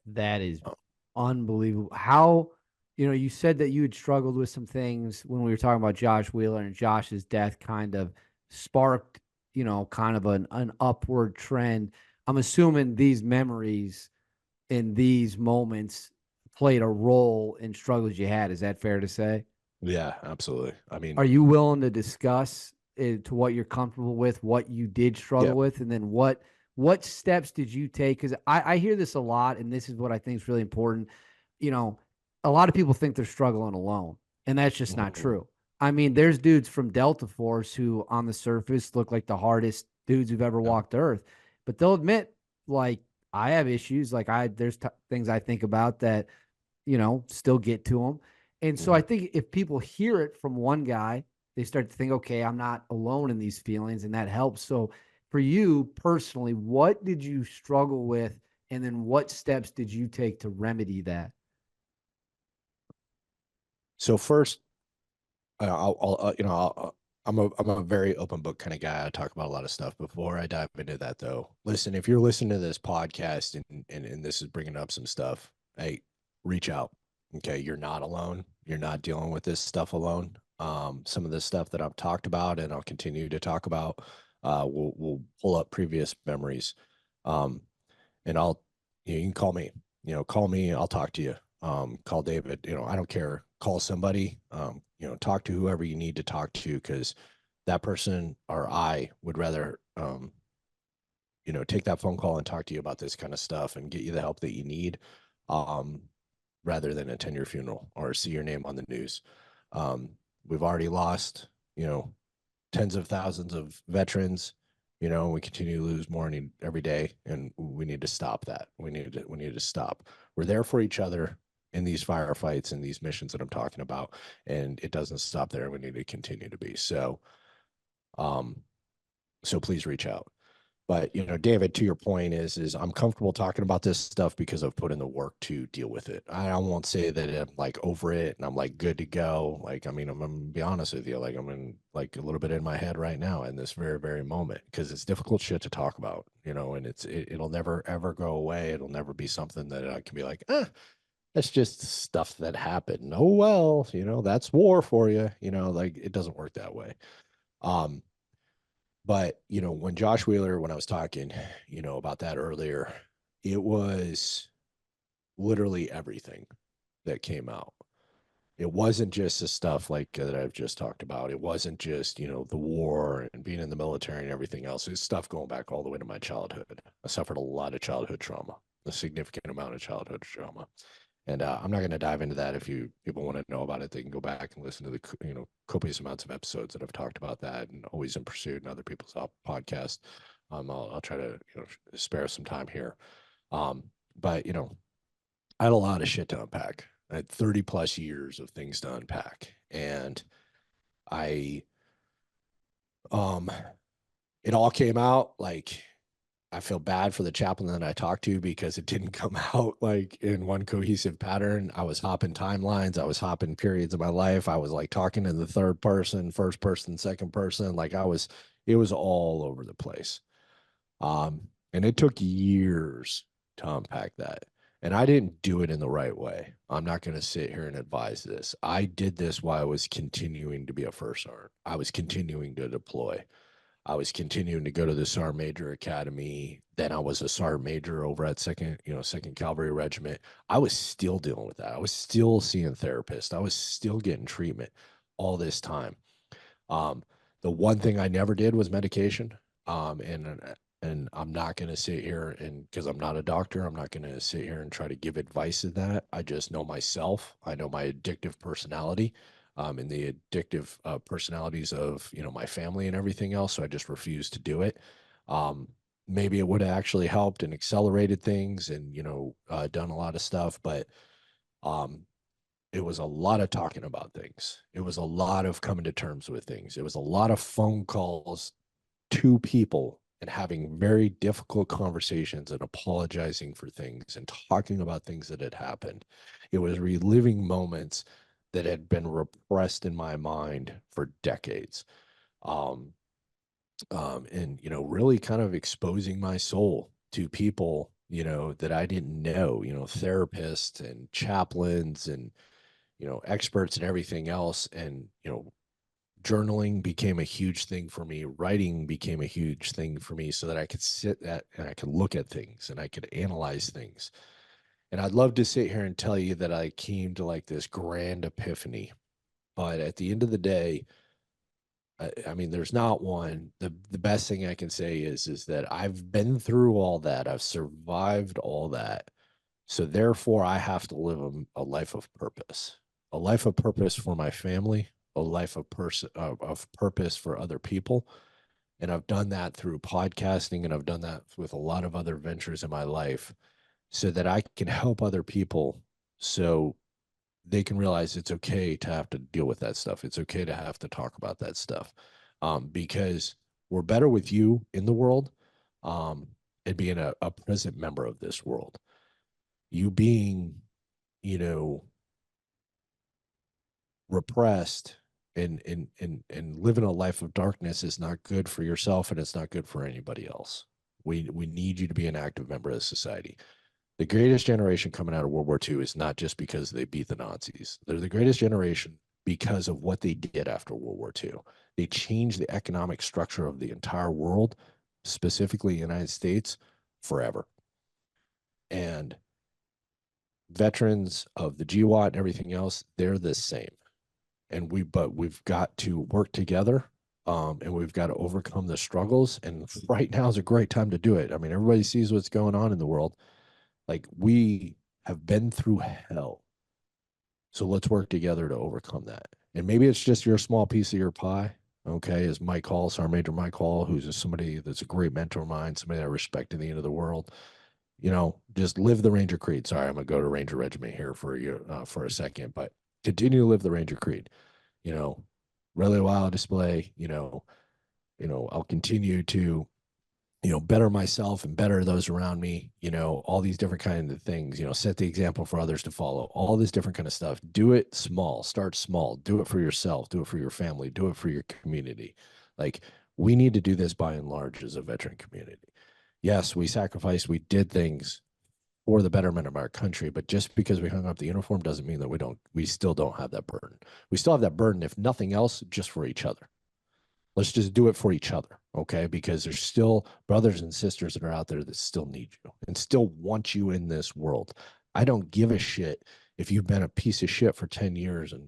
That is Uh, unbelievable. How, you said that you had struggled with some things when we were talking about Josh Wheeler, and Josh's death kind of sparked, kind of an upward trend. I'm assuming these memories in these moments played a role in struggles you had. Is that fair to say? yeah, absolutely. I Are mean, you willing to discuss to what you're comfortable with, what you did yeah, struggle with, and then what steps did you take? Because I hear this a lot, and this is what I think is really important. You know, a lot of people think they're struggling alone, and that's just not mhm, true. I mean, there's dudes from Delta Force who, on the surface, look like the hardest dudes who've ever yeah, walked Earth, but they'll admit, like, I have issues. Like, there's things I think about that still get to them. And so I mhm. think if people hear it from one guy, they start to think, okay, I'm not alone in these feelings, and that helps. So for you personally, what did you struggle with? And then what steps did you take to remedy that? So first, I'm a very open book kind of guy. I talk about a lot of stuff. Before I dive into that, though, listen, if you're listening to this podcast and this is bringing up some stuff, hey, reach out. Okay, you're not alone. You're not dealing with this stuff alone. Some of the stuff that I've talked about and I'll continue to talk about, we'll pull up previous memories, um, and you can call me. Call me. I'll talk to you. Call David. I don't care. Call somebody. Talk to whoever you need to talk to because that person or I would rather, take that phone call and talk to you about this kind of stuff and get you the help that you need, um, rather than attend your funeral or see your name on the news. Um, we've already lost, tens of thousands of veterans. We continue to lose more every day, and we need to stop that. We need to stop. We're there for each other in these firefights and these missions that I'm talking about, and it doesn't stop there. We need to continue to be um, so please reach out. But David, to your point is I'm comfortable talking about this stuff because I've put in the work to deal with it. I won't say that I'm like over it and I'm like good to go. Like, I mean, I'm gonna be honest with you. Like, I'm in like a little bit in my head right now in this very, very moment because it's difficult shit to talk about, and it'll never ever go away. It'll never be something that I can be like, that's just stuff that happened. Oh well, that's war for you. Like it doesn't work that way. Um, but, when Josh Wheeler, when I was talking, about that earlier, it was literally everything that came out. It wasn't just the stuff like that I've just talked about. It wasn't just, the war and being in the military and everything else. It's stuff going back all the way to my childhood. I suffered a lot of childhood trauma, a significant amount of childhood trauma. And I'm not going to dive into that. If people want to know about it, they can go back and listen to the copious amounts of episodes that I've talked about that, and always in pursuit and other people's podcasts. I'll try to spare some time here. But I had a lot of shit to unpack. I had 30 plus years of things to unpack, and I um it all came out like I feel bad for the chaplain that I talked to because it didn't come out like in one cohesive pattern. I was hopping timelines, I was hopping periods of my life. I was like talking in the third person, first person, second person. It was all over the place. And it took years to unpack that. And I didn't do it in the right way. I'm not going to sit here and advise this. I did this while I was continuing to be a first sergeant. I was continuing to deploy. I was continuing to go to the Sergeant Major Academy. Then I was a Sergeant Major over at Second Cavalry Regiment. I was still dealing with that. I was still seeing therapists. I was still getting treatment all this time. Um, the one thing I never did was medication. And I'm not going to sit here and because I'm not a doctor, I'm not going to sit here and try to give advice in that. I just know myself. I know my addictive personality, and the addictive personalities of my family and everything else. So I just refuse to do it. Um, Maybe it would have actually helped and accelerated things and done a lot of stuff, but um, it was a lot of talking about things. It was a lot of coming to terms with things. It was a lot of phone calls to people and having very difficult conversations and apologizing for things and talking about things that had happened. It was reliving moments that had been repressed in my mind for decades. And really kind of exposing my soul to people that I didn't know, therapists and chaplains and, experts and everything else. And, journaling became a huge thing for me. Writing became a huge thing for me so that I could sit at and I could look at things and I could analyze things. And I'd love to sit here and tell you that I came to like this grand epiphany. But at the end of the day, I mean, there's not one. The best thing I can say is that I've been through all that. I've survived all that. So therefore, I have to live a life of purpose, a life of purpose for my family, a life of purpose for other people. And I've done that through podcasting, and I've done that with a lot of other ventures in my life, so that I can help other people, so they can realize it's okay to have to deal with that stuff. It's okay to have to talk about that stuff, because we're better with you in the world, um, and being a present member of this world. You being, you know, repressed and living a life of darkness is not good for yourself, and it's not good for anybody else. We need you to be an active member of society. The greatest generation coming out of World War II is not just because they beat the Nazis. They're the greatest generation because of what they did after World War II. They changed the economic structure of the entire world, specifically the United States, forever. And veterans of the GWAT and everything else, they're the same. And we've got to work together, and we've got to overcome the struggles. And right now is a great time to do it. I mean, everybody sees what's going on in the world. Like, we have been through hell. So let's work together to overcome that. And maybe it's just your small piece of your pie. Okay. As Mike Hall, Sergeant Major Mike Hall, who's somebody that's a great mentor of mine, somebody I respect in the end of the world, just live the Ranger Creed. Sorry, I'm going to go to Ranger Regiment here for a second, but continue to live the Ranger Creed. You know, really wild display, I'll continue to better myself and better those around me, all these different kinds of things, set the example for others to follow, all this different kind of stuff. Do it small, start small, do it for yourself, do it for your family, do it for your community. Like, we need to do this by and large as a veteran community. Yes, we sacrificed, we did things for the betterment of our country, but just because we hung up the uniform doesn't mean that we still don't have that burden. We still have that burden, if nothing else, just for each other. Let's just do it for each other, okay? Because there's still brothers and sisters that are out there that still need you and still want you in this world. I don't give a shit if you've been a piece of shit for 10 years and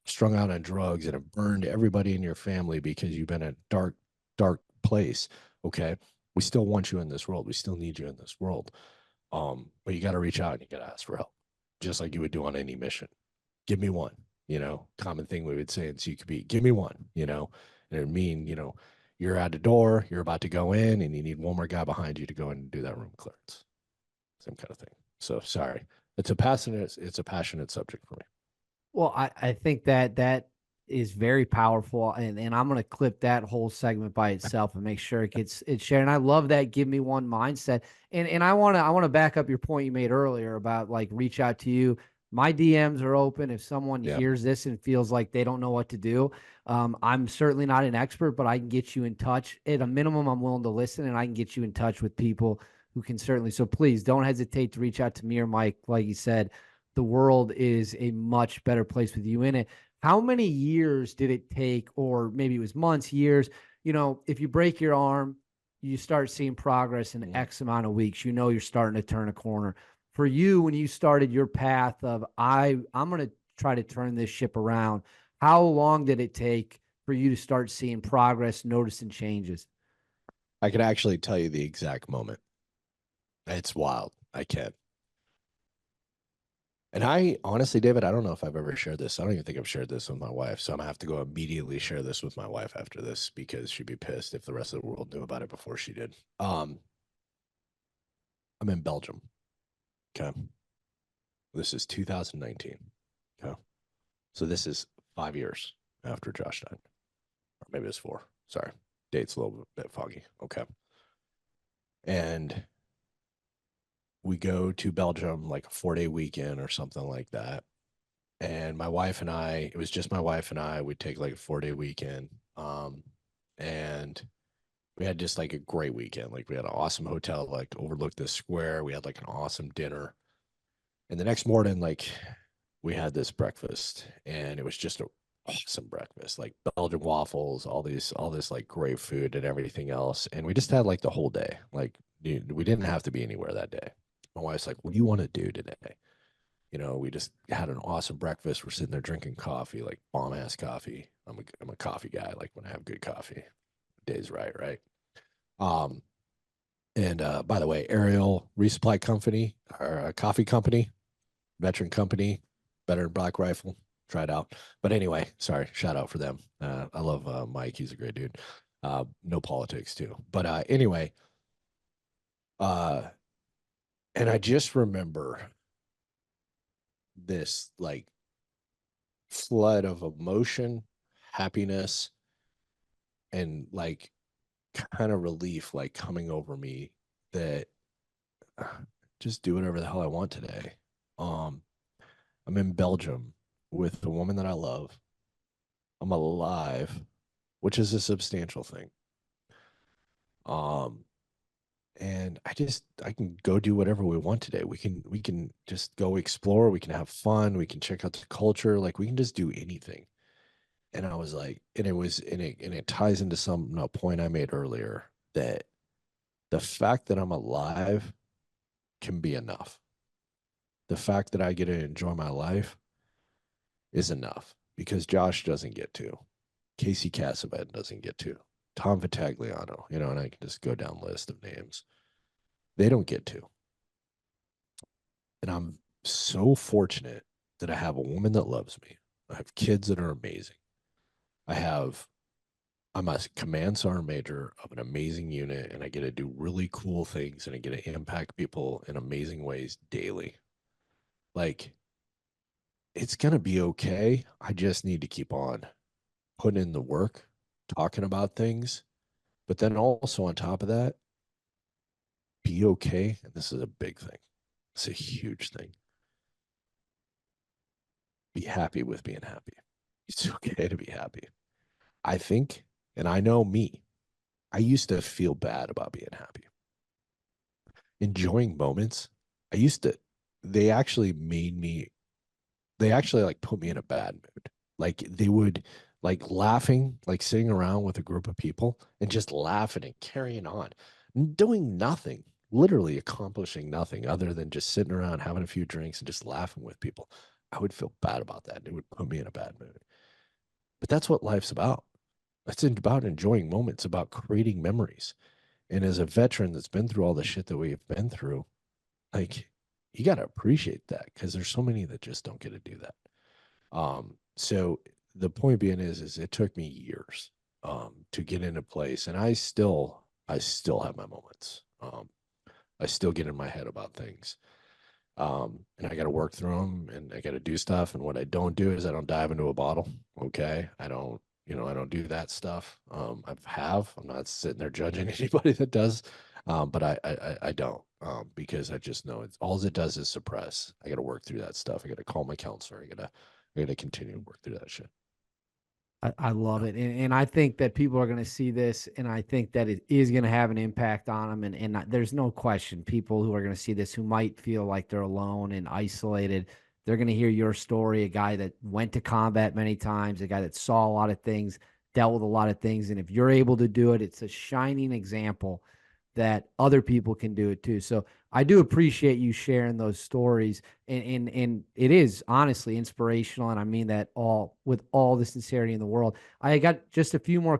strung out on drugs and have burned everybody in your family because you've been a dark, dark place, okay? We still want you in this world. We still need you in this world. But you got to reach out and you got to ask for help, just like you would do on any mission. Give me one, common thing we would say in CQB, give me one, and it would mean, you're at a door, you're about to go in, and you need one more guy behind you to go in and do that room clearance. Same kind of thing. So sorry. It's a passionate subject for me. Well, I think that is very powerful, and I'm gonna clip that whole segment by itself and make sure it's shared. And I love that give me one mindset. And I wanna back up your point you made earlier about like reach out to you. My DMs are open. If someone Yeah. hears this and feels like they don't know what to do, I'm certainly not an expert, but I can get you in touch. At a minimum, I'm willing to listen, and I can get you in touch with people who can certainly. So please don't hesitate to reach out to me or Mike. Like you said, the world is a much better place with you in it. How many years did it take, or maybe it was months, years? If you break your arm, you start seeing progress in X amount of weeks. You're starting to turn a corner. For you, when you started your path of I'm going to try to turn this ship around, how long did it take for you to start seeing progress, noticing changes? I could actually tell you the exact moment. It's wild. I can. And I honestly, David, I don't know if I've ever shared this. I don't even think I've shared this with my wife. So I'm gonna have to go immediately share this with my wife after this, because she'd be pissed if the rest of the world knew about it before she did. I'm in Belgium. Okay. This is 2019. Okay. So this is 5 years after Josh died. Or maybe it's 4. Sorry. Date's a little bit foggy. Okay. And we go to Belgium like a 4-day weekend or something like that. And my wife and I, it was just my wife and I, we'd take like a 4-day weekend. And we had just like a great weekend. Like we had an awesome hotel, like overlooked the square. We had like an awesome dinner. And the next morning, like we had this breakfast and it was just a awesome breakfast, like Belgian waffles, all this like great food and everything else. And we just had like the whole day. Like we didn't have to be anywhere that day. My wife's like, what do you want to do today? You know, we just had an awesome breakfast. We're sitting there drinking coffee, like bomb ass coffee. I'm a coffee guy. Like when I have good coffee, day's right, right? Um, and by the way, Ariel Resupply Company, or a coffee company, veteran company, better than Black Rifle. Try it out. But anyway, sorry, shout out for them. I love Mike. He's a great dude. No politics too. But anyway, uh, and I just remember this like flood of emotion, happiness, and like kind of relief like coming over me that just do whatever the hell I want today. Um, I'm in Belgium with the woman that I love. I'm alive, which is a substantial thing. Um, and I can go do whatever we want today. We can just go explore, we can have fun, we can check out the culture, like we can just do anything. And I was like, and it ties into some a point I made earlier that the fact that I'm alive can be enough. The fact that I get to enjoy my life is enough because Josh doesn't get to. Casey Casavet doesn't get to. Tom Vitagliano, you know, and I can just go down list of names. They don't get to. And I'm so fortunate that I have a woman that loves me. I have kids that are amazing. I have I'm a command sergeant major of an amazing unit, and I get to do really cool things, and I get to impact people in amazing ways daily. Like, it's gonna be okay. I just need to keep on putting in the work, talking about things, but then also on top of that, be okay. And this is a big thing. It's a huge thing. Be happy with being happy. It's okay to be happy. I think, and I know me, I used to feel bad about being happy. Enjoying moments, I used to, they actually made me, they actually like put me in a bad mood. Like they would like laughing, like sitting around with a group of people and just laughing and carrying on, doing nothing, literally accomplishing nothing other than just sitting around having a few drinks and just laughing with people. I would feel bad about that. It would put me in a bad mood. But that's what life's about. It's about enjoying moments, about creating memories. And as a veteran that's been through all the shit that we've been through, like you got to appreciate that because there's so many that just don't get to do that. So the point being is it took me years to get into place, and I still have my moments. I still get in my head about things. And I got to work through them and I got to do stuff. And what I don't do is I don't dive into a bottle. Okay. I don't, you know, I don't do that stuff. I'm not sitting there judging anybody that does. But I don't, because I just know it's all it does is suppress. I got to work through that stuff. I got to call my counselor. I got to continue to work through that shit. I love Yeah. it. And I think that people are going to see this, and I think that it is going to have an impact on them. And there's no question, people who are going to see this who might feel like they're alone and isolated, they're going to hear your story, a guy that went to combat many times, a guy that saw a lot of things, dealt with a lot of things. And if you're able to do it, it's a shining example that other people can do it too. So I do appreciate you sharing those stories, and it is honestly inspirational, and I mean that all with all the sincerity in the world. I got just a few more